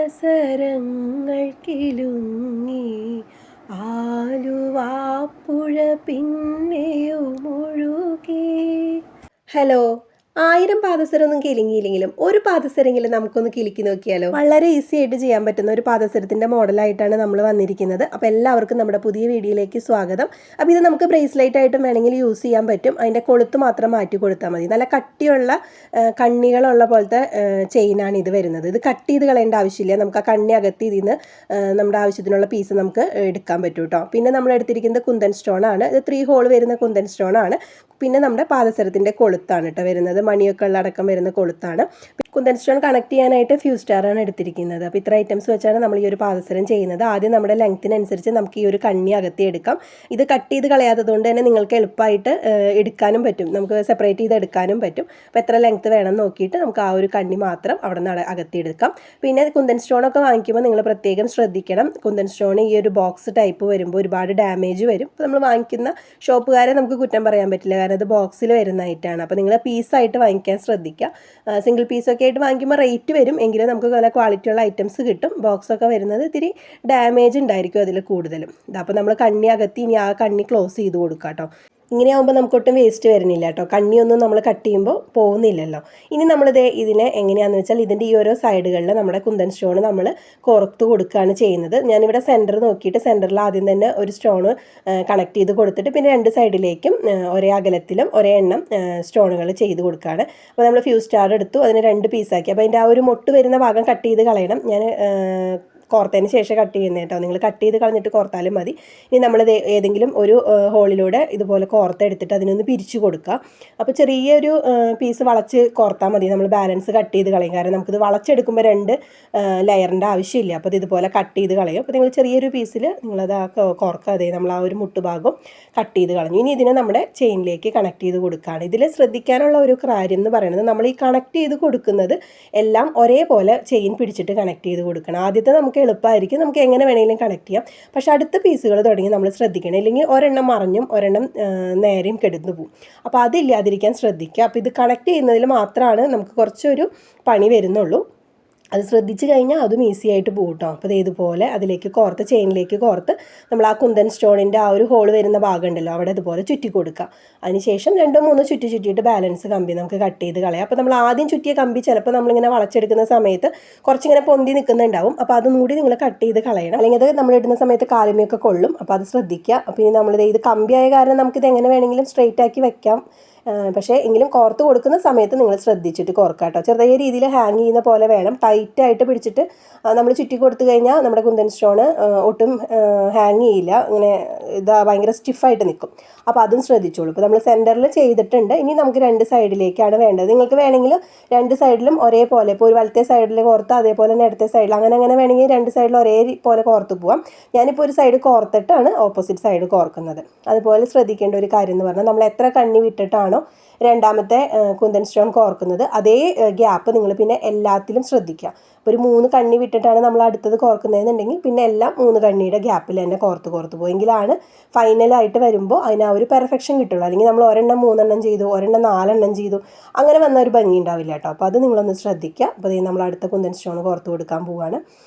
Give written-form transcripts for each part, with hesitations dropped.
പാദസരങ്ങൾ കിലുങ്ങി Aluvapuzha പിന്നെയുമൊഴുകി. Hello, 1000 പാദസരമൊന്നും കിലുങ്ങിയില്ലെങ്കിലും ഒരു പാദസരെങ്കിലും നമുക്കൊന്ന് കിലുക്കി നോക്കിയാലോ. വളരെ ഈസി ആയിട്ട് ചെയ്യാൻ പറ്റുന്ന ഒരു പാദസരത്തിൻ്റെ മോഡലായിട്ടാണ് നമ്മൾ വന്നിരിക്കുന്നത്. അപ്പോൾ എല്ലാവർക്കും നമ്മുടെ പുതിയ വീഡിയോയിലേക്ക് സ്വാഗതം. അപ്പോൾ ഇത് നമുക്ക് ബ്രേസ്ലെറ്റ് ആയിട്ടും വേണമെങ്കിൽ യൂസ് ചെയ്യാൻ പറ്റും. അതിൻ്റെ കൊളുത്ത് മാത്രം മാറ്റി കൊടുത്താൽ മതി. നല്ല കട്ടിയുള്ള കണ്ണികളുള്ള പോലത്തെ ചെയിനാണ് ഇത് വരുന്നത്. ഇത് കട്ട് ചെയ്ത് കളയേണ്ട ആവശ്യമില്ല. നമുക്ക് ആ കണ്ണി അകത്ത് ഇതിൽ നിന്ന് നമ്മുടെ ആവശ്യത്തിനുള്ള പീസ് നമുക്ക് എടുക്കാൻ പറ്റും കേട്ടോ. പിന്നെ നമ്മൾ എടുത്തിരിക്കുന്നത് കുന്തൻ സ്റ്റോൺ ആണ്. ഇത് 3 ഹോൾ വരുന്ന കുന്തൻ സ്റ്റോൺ ആണ്. പിന്നെ നമ്മുടെ പാദസരത്തിൻ്റെ കൊളുത്താണ് കേട്ടോ വരുന്നത്. മണിയൊക്കെ ഉള്ള അടക്കം വരുന്ന കൊളുത്താണ്. കുന്തൻ സ്റ്റോൺ കണക്ട് ചെയ്യാനായിട്ട് ഫ്യൂ സ്റ്റാറാണ് എടുത്തിരിക്കുന്നത്. അപ്പോൾ ഇത്ര ഐറ്റംസ് വെച്ചാണ് നമ്മൾ ഈ ഒരു പാദസരം ചെയ്യുന്നത്. ആദ്യം നമ്മുടെ ലെങ്ത്തിനനുസരിച്ച് നമുക്ക് ഈ ഒരു കണ്ണി അകത്തി എടുക്കാം. ഇത് കട്ട് ചെയ്ത് കളയാത്തത് കൊണ്ട് തന്നെ നിങ്ങൾക്ക് എളുപ്പമായിട്ട് എടുക്കാനും പറ്റും. നമുക്ക് സെപ്പറേറ്റ് ചെയ്ത് എടുക്കാനും പറ്റും. അപ്പോൾ എത്ര ലെങ്ത്ത് വേണം നോക്കിയിട്ട് നമുക്ക് ആ ഒരു കണ്ണി മാത്രം അവിടെ നിന്ന് അകത്തി എടുക്കാം. പിന്നെ കുന്തൻ സ്റ്റോണൊക്കെ വാങ്ങിക്കുമ്പോൾ നിങ്ങൾ പ്രത്യേകം ശ്രദ്ധിക്കണം. കുന്തൻ സ്റ്റോൺ ഈ ഒരു ബോക്സ് ടൈപ്പ് വരുമ്പോൾ ഒരുപാട് ഡാമേജ് വരും. അപ്പോൾ നമ്മൾ വാങ്ങിക്കുന്ന ഷോപ്പുകാരെ നമുക്ക് കുറ്റം പറയാൻ പറ്റില്ല, കാരണം അത് ബോക്സിൽ വരുന്നതായിട്ടാണ്. അപ്പോൾ നിങ്ങൾ പീസായിട്ട് വാങ്ങിക്കാൻ ശ്രദ്ധിക്കുക. സിംഗിൾ പീസൊക്കെ ആയിട്ട് വാങ്ങിക്കുമ്പോൾ റേറ്റ് വരും, എങ്കിലും നമുക്ക് നല്ല ക്വാളിറ്റിയുള്ള ഐറ്റംസ് കിട്ടും. ബോക്സൊക്കെ വരുന്നത് ഇത്തിരി ഡാമേജ് ഉണ്ടായിരിക്കും അതിൽ കൂടുതലും. അപ്പോൾ നമ്മൾ കണ്ണി അകത്തി ഇനി ആ കണ്ണി ക്ലോസ് ചെയ്ത് കൊടുക്കാം കേട്ടോ. ഇങ്ങനെയാകുമ്പോൾ നമുക്കൊട്ടും വേസ്റ്റ് വരുന്നില്ല കേട്ടോ. കണ്ണിയൊന്നും നമ്മൾ കട്ട് ചെയ്യുമ്പോൾ പോകുന്നില്ലല്ലോ. ഇനി ഇതിനെ എങ്ങനെയാണെന്ന് വെച്ചാൽ ഇതിൻ്റെ ഈ ഓരോ സൈഡുകളിൽ നമ്മുടെ കുന്തൻ സ്റ്റോൺ നമ്മൾ കോർത്ത് കൊടുക്കുകയാണ് ചെയ്യുന്നത്. ഞാനിവിടെ സെൻറ്റർ നോക്കിയിട്ട് സെൻറ്ററിൽ ആദ്യം തന്നെ ഒരു സ്റ്റോൺ കണക്ട് ചെയ്ത് കൊടുത്തിട്ട് പിന്നെ 2 സൈഡിലേക്കും ഒരേ അകലത്തിലും ഒരേ എണ്ണം സ്റ്റോണുകൾ ചെയ്ത് കൊടുക്കുകയാണ്. അപ്പോൾ നമ്മൾ ഫ്യൂ സ്റ്റാർ എടുത്തു, അതിന് 2 പീസാക്കി. അപ്പോൾ അതിൻ്റെ ആ ഒരു മൊട്ട് വരുന്ന ഭാഗം കട്ട് ചെയ്ത് കളയണം. ഞാൻ കോർത്തതിന് ശേഷം കട്ട് ചെയ്യുന്നത് കേട്ടോ. നിങ്ങൾ കട്ട് ചെയ്ത് കളഞ്ഞിട്ട് കോർത്താലും മതി. ഇനി നമ്മൾ ഏതെങ്കിലും ഒരു ഹോളിലൂടെ ഇതുപോലെ കോർത്തെടുത്തിട്ട് അതിനൊന്ന് പിരിച്ചു കൊടുക്കുക. അപ്പോൾ ചെറിയൊരു പീസ് വളച്ച് കോർത്താൽ മതി. നമ്മൾ ബാലൻസ് കട്ട് ചെയ്ത് കളയും, കാരണം നമുക്കിത് വളച്ചെടുക്കുമ്പോൾ 2 ലെയറിൻ്റെ ആവശ്യമില്ല. അപ്പോൾ ഇതുപോലെ കട്ട് ചെയ്ത് കളയും. അപ്പോൾ നിങ്ങൾ ചെറിയൊരു പീസിൽ നിങ്ങളത് കോർക്കാതെ നമ്മൾ ആ ഒരു മുട്ടുഭാഗം കട്ട് ചെയ്ത് കളഞ്ഞു. ഇനി ഇതിനെ നമ്മുടെ ചെയിനിലേക്ക് കണക്ട് ചെയ്ത് കൊടുക്കുകയാണ്. ഇതിൽ ശ്രദ്ധിക്കാനുള്ള ഒരു കാര്യം എന്ന് പറയുന്നത്, നമ്മൾ ഈ കണക്ട് ചെയ്ത് കൊടുക്കുന്നത് എല്ലാം ഒരേപോലെ ചെയിൻ പിടിച്ചിട്ട് കണക്ട് ചെയ്ത് കൊടുക്കണം. ആദ്യത്തെ നമുക്ക് എളുപ്പമായിരിക്കും, നമുക്ക് എങ്ങനെ വേണമെങ്കിലും കണക്ട് ചെയ്യാം. പക്ഷേ അടുത്ത പീസുകൾ തുടങ്ങി നമ്മൾ ശ്രദ്ധിക്കണം, ഇല്ലെങ്കിൽ ഒരെണ്ണം മറിഞ്ഞും ഒരെണ്ണം നേരെയും കെടുന്നു പോകും. അപ്പോൾ അതില്ലാതിരിക്കാൻ ശ്രദ്ധിക്കുക. അപ്പോൾ ഇത് കണക്ട് ചെയ്യുന്നതിൽ മാത്രമാണ് നമുക്ക് കുറച്ചൊരു പണി വരുന്നുള്ളൂ. അത് ശ്രദ്ധിച്ച് കഴിഞ്ഞാൽ അതും ഈസി ആയിട്ട് പോകും കേട്ടോ. അപ്പോൾ ഇതുപോലെ അതിലേക്ക് കോർത്ത് ചെയിനിലേക്ക് കോർത്ത് നമ്മൾ ആ കുന്തൻ സ്റ്റോണിൻ്റെ ആ ഒരു ഹോൾ വരുന്ന ഭാഗം ഉണ്ടല്ലോ അവിടെ ഇതുപോലെ ചുറ്റി കൊടുക്കുക. അതിനുശേഷം 2-3 ചുറ്റിയിട്ട് ബാലൻസ് കമ്പി നമുക്ക് കട്ട് ചെയ്ത് കളയാം. അപ്പോൾ നമ്മൾ ആദ്യം ചുറ്റിയ കമ്പി ചിലപ്പോൾ നമ്മളിങ്ങനെ വളച്ചെടുക്കുന്ന സമയത്ത് കുറച്ചിങ്ങനെ പൊന്തി നിൽക്കുന്നുണ്ടാവും. അപ്പോൾ അതും കൂടി നിങ്ങൾ കട്ട് ചെയ്ത് കളയണം, അല്ലെങ്കിൽ അത് നമ്മൾ ഇടുന്ന സമയത്ത് കാലുമയൊക്കെ കൊള്ളും. അപ്പോൾ അത് ശ്രദ്ധിക്കുക. അപ്പോൾ ഇനി നമ്മളിത് ഇത് കമ്പിയായ കാരണം നമുക്കിത് എങ്ങനെ വേണമെങ്കിലും സ്ട്രെയിറ്റ് ആക്കി വെക്കാം. പക്ഷേ എങ്കിലും കോർത്ത് കൊടുക്കുന്ന സമയത്ത് നിങ്ങൾ ശ്രദ്ധിച്ചിട്ട് കോർക്കുക കേട്ടോ. ചെറിയ രീതിയിൽ ഹാങ് ചെയ്യുന്ന പോലെ വേണം. ടൈറ്റായിട്ട് പിടിച്ചിട്ട് നമ്മൾ ചുറ്റി കൊടുത്തു കഴിഞ്ഞാൽ നമ്മുടെ കുന്തൻ സ്റ്റോണ് ഒട്ടും ഹാങ് ചെയ്യില്ല, ഇങ്ങനെ ഭയങ്കര സ്റ്റിഫായിട്ട് നിൽക്കും. അപ്പോൾ അതും ശ്രദ്ധിച്ചോളൂ. ഇപ്പോൾ നമ്മൾ സെൻറ്ററിൽ ചെയ്തിട്ടുണ്ട്. ഇനി നമുക്ക് 2 സൈഡിലേക്കാണ് വേണ്ടത്. നിങ്ങൾക്ക് വേണമെങ്കിൽ 2 സൈഡിലും ഒരേപോലെ, ഇപ്പോൾ ഒരു വലത്തെ സൈഡിൽ കോർത്ത് അതേപോലെ തന്നെ ഇടത്തെ സൈഡിൽ അങ്ങനെ വേണമെങ്കിൽ 2 സൈഡിൽ ഒരേപോലെ കോർത്ത് പോവാം. ഞാനിപ്പോൾ ഒരു സൈഡ് കോർത്തിട്ടാണ് ഓപ്പോസിറ്റ് സൈഡ് കോർക്കുന്നത്. അതുപോലെ ശ്രദ്ധിക്കേണ്ട ഒരു കാര്യം എന്ന് പറഞ്ഞാൽ, നമ്മൾ എത്ര കണ്ണി വിട്ടിട്ടാണ് രണ്ടാമത്തെ കുന്തൻ സ്റ്റോൺ കോർക്കുന്നത് അതേ ഗ്യാപ്പ് നിങ്ങൾ പിന്നെ എല്ലാത്തിലും ശ്രദ്ധിക്കുക. ഒരു 3 കണ്ണി വിട്ടിട്ടാണ് നമ്മൾ അടുത്തത് കോർക്കുന്നതെന്നുണ്ടെങ്കിൽ പിന്നെ എല്ലാം 3 കണ്ണിയുടെ ഗ്യാപ്പിൽ തന്നെ കോർത്ത് പോയെങ്കിലാണ് ഫൈനലായിട്ട് വരുമ്പോൾ അതിന് ആ ഒരു പെർഫെക്ഷൻ കിട്ടുള്ളൂ. അല്ലെങ്കിൽ നമ്മൾ ഒരെണ്ണം 3 ചെയ്തു, ഒരെണ്ണം 4 ചെയ്തു, അങ്ങനെ വന്ന ഒരു ഭംഗി ഉണ്ടാവില്ല കേട്ടോ. അപ്പോൾ അത് നിങ്ങളൊന്ന് ശ്രദ്ധിക്കുക. അപ്പോൾ നമ്മൾ അടുത്ത കുന്തൻ സ്റ്റോൺ കോർത്ത് കൊടുക്കാൻ പോവുകയാണ്.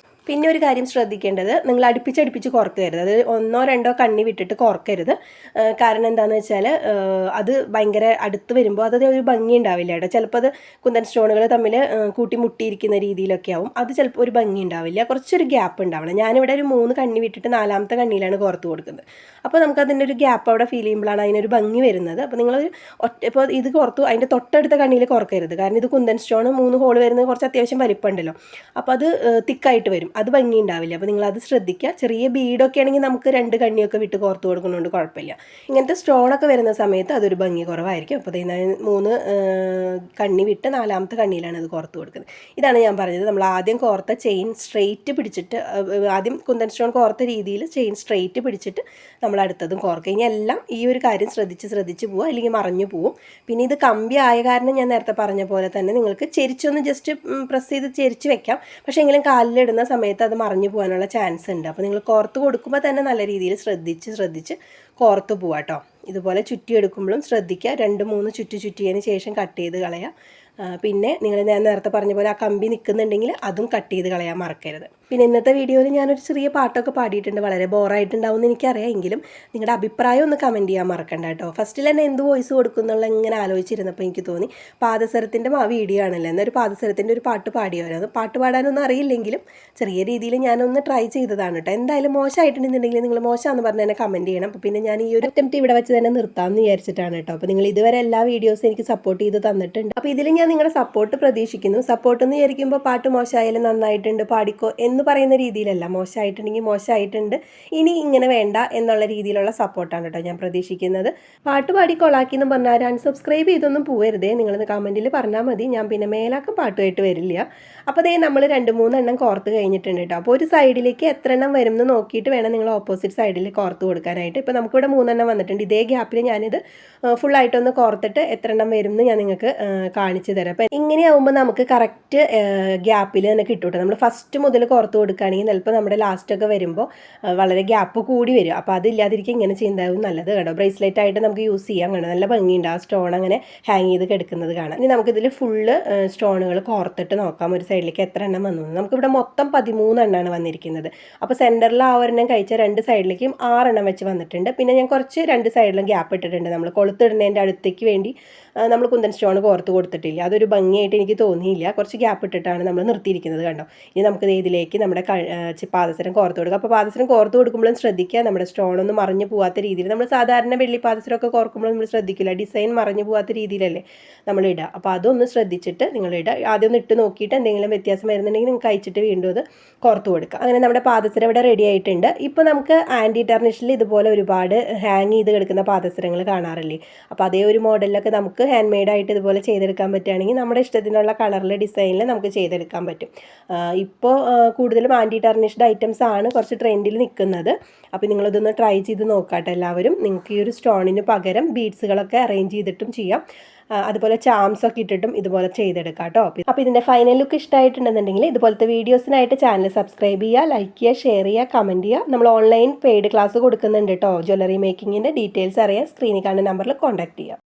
പിന്നെ ഒരു കാര്യം ശ്രദ്ധിക്കേണ്ടത്, നിങ്ങൾ അടുപ്പിച്ച് കോർക്കരുത്. അത് 1-2 കണ്ണി വിട്ടിട്ട് കോർക്കരുത്. കാരണം എന്താണെന്ന് വെച്ചാൽ അത് ഭയങ്കര അടുത്ത് വരുമ്പോൾ ഒരു ഭംഗി ഉണ്ടാവില്ല കേട്ടോ. ചിലപ്പോൾ അത് കുന്തൻ സ്റ്റോണുകൾ തമ്മിൽ മുട്ടിയിരിക്കുന്ന രീതിയിലൊക്കെ ആവും. അത് ചിലപ്പോൾ ഒരു ഭംഗി ഉണ്ടാവില്ല, കുറച്ചൊരു ഗ്യാപ്പ് ഉണ്ടാവണം. ഞാനിവിടെ ഒരു 3 കണ്ണി വിട്ടിട്ട് 4ാമത്തെ കണ്ണിയിലാണ് കോർത്ത് കൊടുക്കുന്നത്. അപ്പോൾ നമുക്കതിൻ്റെ ഒരു ഗ്യാപ്പ് അവിടെ ഫീൽ ചെയ്യുമ്പോഴാണ് അതിനൊരു ഭംഗി വരുന്നത്. അപ്പോൾ നിങ്ങൾ ഇപ്പോൾ ഇത് കോർത്തു, അതിൻ്റെ തൊട്ടടുത്ത കണ്ണിയിൽ കോർക്കരുത്. കാരണം ഇത് കുന്തൻ സ്റ്റോൺ 3 ഹോൾ വരുന്നത് കുറച്ച് അത്യാവശ്യം വലിപ്പമുണ്ടല്ലോ. അപ്പോൾ അത് തിക്കായിട്ട് വരും, അത് ഭംഗി ഉണ്ടാവില്ല. അപ്പോൾ നിങ്ങളത് ശ്രദ്ധിക്കുക. ചെറിയ ബീഡൊക്കെ ആണെങ്കിൽ നമുക്ക് 2 കണ്ണിയൊക്കെ വിട്ട് കോർത്ത് കൊടുക്കുന്നതുകൊണ്ട് കുഴപ്പമില്ല. ഇങ്ങനത്തെ സ്റ്റോണൊക്കെ വരുന്ന സമയത്ത് അതൊരു ഭംഗി കുറവായിരിക്കും. അപ്പോൾ 3 കണ്ണി വിട്ട് 4ാമത്തെ കണ്ണിയിലാണ് അത് കോർത്ത് കൊടുക്കുന്നത്. ഇതാണ് ഞാൻ പറഞ്ഞത്, നമ്മൾ ആദ്യം കോർത്ത ചെയിൻ സ്ട്രെയിറ്റ് പിടിച്ചിട്ട്, ആദ്യം കുന്തൻ സ്റ്റോൺ കോർത്ത രീതിയിൽ ചെയിൻ സ്ട്രെയിറ്റ് പിടിച്ചിട്ട് നമ്മൾ അടുത്തതും കോർക്കുക. ഇനി എല്ലാം ഈ ഒരു കാര്യം ശ്രദ്ധിച്ച് പോവുക, അല്ലെങ്കിൽ മറഞ്ഞു പോവും. പിന്നെ ഇത് കമ്പി ആയ കാരണം ഞാൻ നേരത്തെ പറഞ്ഞ പോലെ തന്നെ നിങ്ങൾക്ക് ചെരിച്ചൊന്ന് ജസ്റ്റ് പ്രസ് ചെയ്ത് ചെരിച്ച് വെക്കാം. പക്ഷേ എങ്കിലും കാലിലിടുന്ന സമയത്ത് അത് മറിഞ്ഞു പോകാനുള്ള ചാൻസ് ഉണ്ട്. അപ്പോൾ നിങ്ങൾ കോർത്ത് കൊടുക്കുമ്പോൾ തന്നെ നല്ല രീതിയിൽ ശ്രദ്ധിച്ച് കോർത്ത് പോവാം കേട്ടോ. ഇതുപോലെ ചുറ്റിയെടുക്കുമ്പോഴും ശ്രദ്ധിക്കുക. 2-3 ചുറ്റിയതിന് ശേഷം കട്ട് ചെയ്ത് കളയുക. പിന്നെ ഞാൻ നേരത്തെ പറഞ്ഞ പോലെ ആ കമ്പി നിൽക്കുന്നുണ്ടെങ്കിൽ അതും കട്ട് ചെയ്ത് കളയാൻ മറക്കരുത്. പിന്നെ ഇന്നത്തെ വീഡിയോയിൽ ഞാനൊരു ചെറിയ പാട്ടൊക്കെ പാടിയിട്ടുണ്ട്. വളരെ ബോറായിട്ടുണ്ടാവും എന്ന് എനിക്കറിയാം, എങ്കിലും നിങ്ങളുടെ അഭിപ്രായം ഒന്ന് കമൻറ്റ് ചെയ്യാൻ മറക്കണ്ട കേട്ടോ. ഫസ്റ്റിൽ തന്നെ എന്ത് വോയിസ് കൊടുക്കുന്നുള്ള ഇങ്ങനെ ആലോചിച്ചിരുന്നപ്പോൾ എനിക്ക് തോന്നി പാദസരത്തിൻ്റെ വീഡിയോ ആണല്ലോ, എന്നൊരു പാദസരത്തിൻ്റെ ഒരു പാട്ട് പാടിയവരോ. അത് പാട്ട് പാടാനൊന്നും അറിയില്ലെങ്കിലും ചെറിയ രീതിയിൽ ഞാനൊന്ന് ട്രൈ ചെയ്തതാണ് കേട്ടോ. എന്തായാലും മോശമായിട്ടുണ്ടെന്നുണ്ടെങ്കിൽ നിങ്ങൾ മോശമാണെന്ന് പറഞ്ഞ് തന്നെ കമൻറ്റ് ചെയ്യണം. അപ്പോൾ പിന്നെ ഞാൻ ഈ ഒരു അറ്റംപ്റ്റ് ഇവിടെ വെച്ച് തന്നെ നിർത്താമെന്ന് വിചാരിച്ചിട്ടാണ് കേട്ടോ. അപ്പോൾ നിങ്ങൾ ഇതുവരെ എല്ലാ വീഡിയോസും എനിക്ക് സപ്പോർട്ട് ചെയ്ത് തന്നിട്ടുണ്ട്. അപ്പോൾ ഇതിൽ ഞാൻ നിങ്ങളുടെ സപ്പോർട്ട് പ്രതീക്ഷിക്കുന്നു. സപ്പോർട്ട് എന്ന് വിചാരിക്കുമ്പോൾ പാട്ട് മോശമായാലും നന്നായിട്ടുണ്ട് പാടിക്കോ എന്ന് പറയുന്ന രീതിയിലല്ല, മോശമായിട്ടുണ്ടെങ്കിൽ മോശമായിട്ടുണ്ട്, ഇനി ഇങ്ങനെ വേണ്ട എന്നുള്ള രീതിയിലുള്ള സപ്പോർട്ടാണ് കേട്ടോ ഞാൻ പ്രതീക്ഷിക്കുന്നത്. പാട്ട് പാടി കൊളാക്കി എന്ന് പറഞ്ഞാൽ അൺസബ്സ്ക്രൈബ് ചെയ്തൊന്നും പോകരുതേ, നിങ്ങളൊന്ന് കമൻറ്റിൽ പറഞ്ഞാൽ മതി. ഞാൻ പിന്നെ മേലാക്കം പാട്ടുമായിട്ട് വരില്ല. അപ്പോൾ അതേ നമ്മൾ 2-3 എണ്ണം കോർത്ത് കഴിഞ്ഞിട്ടുണ്ട് കേട്ടോ. അപ്പോൾ ഒരു സൈഡിലേക്ക് എത്ര എണ്ണം വരും എന്ന് നോക്കിയിട്ട് വേണം നിങ്ങൾ ഓപ്പോസിറ്റ് സൈഡിൽ കോർത്ത് കൊടുക്കാനായിട്ട്. ഇപ്പോൾ നമുക്കിവിടെ 3 എണ്ണം വന്നിട്ടുണ്ട്. ഇതേ ഗ്യാപ്പിൽ ഞാനിത് ഫുള്ളായിട്ടൊന്ന് കോർത്തിട്ട് എത്ര എണ്ണം വരും എന്ന് ഞാൻ നിങ്ങൾക്ക് കാണിച്ചു തരാം. അപ്പോൾ ഇങ്ങനെയാവുമ്പോൾ നമുക്ക് കറക്റ്റ് ഗ്യാപ്പിൽ തന്നെ കിട്ടും കേട്ടോ. നമ്മൾ ഫസ്റ്റ് മുതൽ കോർത്ത് കൊടുക്കുകയാണെങ്കിൽ ചിലപ്പോൾ നമ്മുടെ ലാസ്റ്റൊക്കെ വരുമ്പോൾ വളരെ ഗ്യാപ്പ് കൂടി വരും. അപ്പോൾ അതില്ലാതിരിക്കും ഇങ്ങനെ ചെയ്യുന്നതാവും നല്ലത് കേട്ടോ. ബ്രേസ്ലെറ്റ് ആയിട്ട് നമുക്ക് യൂസ് ചെയ്യാൻ കാണും, നല്ല ഭംഗിയുണ്ട് ആ സ്റ്റോൺ അങ്ങനെ ഹാങ് ചെയ്ത് കിടക്കുന്നത് കാണാം. ഇനി നമുക്കിതിൽ ഫുള്ള് സ്റ്റോണുകൾ കോർത്തിട്ട് നോക്കാം ഒരു സൈഡിലേക്ക് എത്ര എണ്ണം വന്നു. നമുക്കിവിടെ മൊത്തം 13 എണ്ണമാണ് വന്നിരിക്കുന്നത്. അപ്പോൾ സെൻറ്ററിൽ ആ ഒരെണ്ണം കഴിച്ച 2 സൈഡിലേക്കും 6 എണ്ണം വെച്ച് വന്നിട്ടുണ്ട്. പിന്നെ ഞാൻ കുറച്ച് 2 സൈഡിലും ഗ്യാപ്പ് ഇട്ടിട്ടുണ്ട്. നമ്മൾ കൊളുത്തിടുന്നതിൻ്റെ അടുത്തേക്ക് വേണ്ടി നമ്മൾ കുന്തൻ സ്റ്റോൺ കോർത്ത് കൊടുത്തിട്ടില്ല, അതൊരു ഭംഗിയായിട്ട് എനിക്ക് തോന്നിയില്ല. കുറച്ച് ഗ്യാപ്പ് ഇട്ടിട്ടാണ് നമ്മൾ നിർത്തിയിരിക്കുന്നത് കണ്ടോ. ഇനി നമുക്ക് ഇതിലേക്ക് നമ്മുടെ പാദസരം കോർത്ത് കൊടുക്കുക. അപ്പോൾ പാദസരം കോർത്ത് കൊടുക്കുമ്പോഴും ശ്രദ്ധിക്കുക നമ്മുടെ സ്റ്റോണൊന്നും മറിഞ്ഞു പോകാത്ത രീതിയിൽ. നമ്മൾ സാധാരണ വെള്ളി പാദസരമൊക്കെ കോർക്കുമ്പോഴും നമ്മൾ ശ്രദ്ധിക്കില്ല, ഡിസൈൻ മറിഞ്ഞു പോകാത്ത രീതിയിലല്ലേ നമ്മൾ ഇടുക. അപ്പോൾ അതൊന്ന് ശ്രദ്ധിച്ചിട്ട് നിങ്ങൾ ഇടുക. ആദ്യം ഒന്ന് ഇട്ട് നോക്കിയിട്ട് എന്തെങ്കിലും വ്യത്യാസം വരുന്നുണ്ടെങ്കിൽ നിങ്ങൾക്ക് അയച്ചിട്ട് വീണ്ടും അത് കോർത്ത് കൊടുക്കുക. അങ്ങനെ നമ്മുടെ പാദസരം ഇവിടെ റെഡി ആയിട്ടുണ്ട്. ഇപ്പോൾ നമുക്ക് ആൻറ്റി ടെർണിഷിൽ ഇതുപോലെ ഒരുപാട് ഹാങ് ചെയ്ത് കിടക്കുന്ന പാദസരങ്ങൾ കാണാറില്ലേ. അപ്പോൾ അതേ ഒരു മോഡലിലൊക്കെ നമുക്ക് ഹാൻഡ് മെയ്ഡായിട്ട് ഇതുപോലെ ചെയ്തെടുക്കാൻ പറ്റുകയാണെങ്കിൽ നമ്മുടെ ഇഷ്ടത്തിനുള്ള കളറിൽ ഡിസൈനിൽ നമുക്ക് ചെയ്തെടുക്കാൻ പറ്റും. ഇപ്പോൾ കൂടുതലും ആൻറ്റി ടെർണിഷ്ഡ് ഐറ്റംസ് ആണ് കുറച്ച് ട്രെൻഡിൽ നിൽക്കുന്നത്. അപ്പോൾ നിങ്ങളിതൊന്ന് ട്രൈ ചെയ്ത് നോക്കാട്ടെ എല്ലാവരും. നിങ്ങൾക്ക് ഈ ഒരു സ്റ്റോണിന് പകരം ബീഡ്സുകളൊക്കെ അറേഞ്ച് ചെയ്തിട്ടും ചെയ്യാം, അതുപോലെ ചാംസൊക്കെ ഇട്ടിട്ടും ഇതുപോലെ ചെയ്തെടുക്കാം കേട്ടോ. അപ്പോൾ ഇതിൻ്റെ ഫൈനൽ ലുക്ക് ഇഷ്ടമായിട്ടുണ്ടെന്നുണ്ടെങ്കിൽ ഇതുപോലത്തെ വീഡിയോസിനായിട്ട് ചാനൽ സബ്സ്ക്രൈബ് ചെയ്യുക, ലൈക്ക് ചെയ്യുക, ഷെയർ ചെയ്യുക, കമൻറ്റ് ചെയ്യുക. നമ്മൾ ഓൺലൈൻ പെയ്ഡ് ക്ലാസ് കൊടുക്കുന്നുണ്ട് കേട്ടോ. ജ്വല്ലറി മേക്കിങ്ങിൻ്റെ ഡീറ്റെയിൽസ് അറിയാൻ സ്ക്രീനിൽ കാണുന്ന നമ്പറിൽ കോൺടാക്ട് ചെയ്യുക.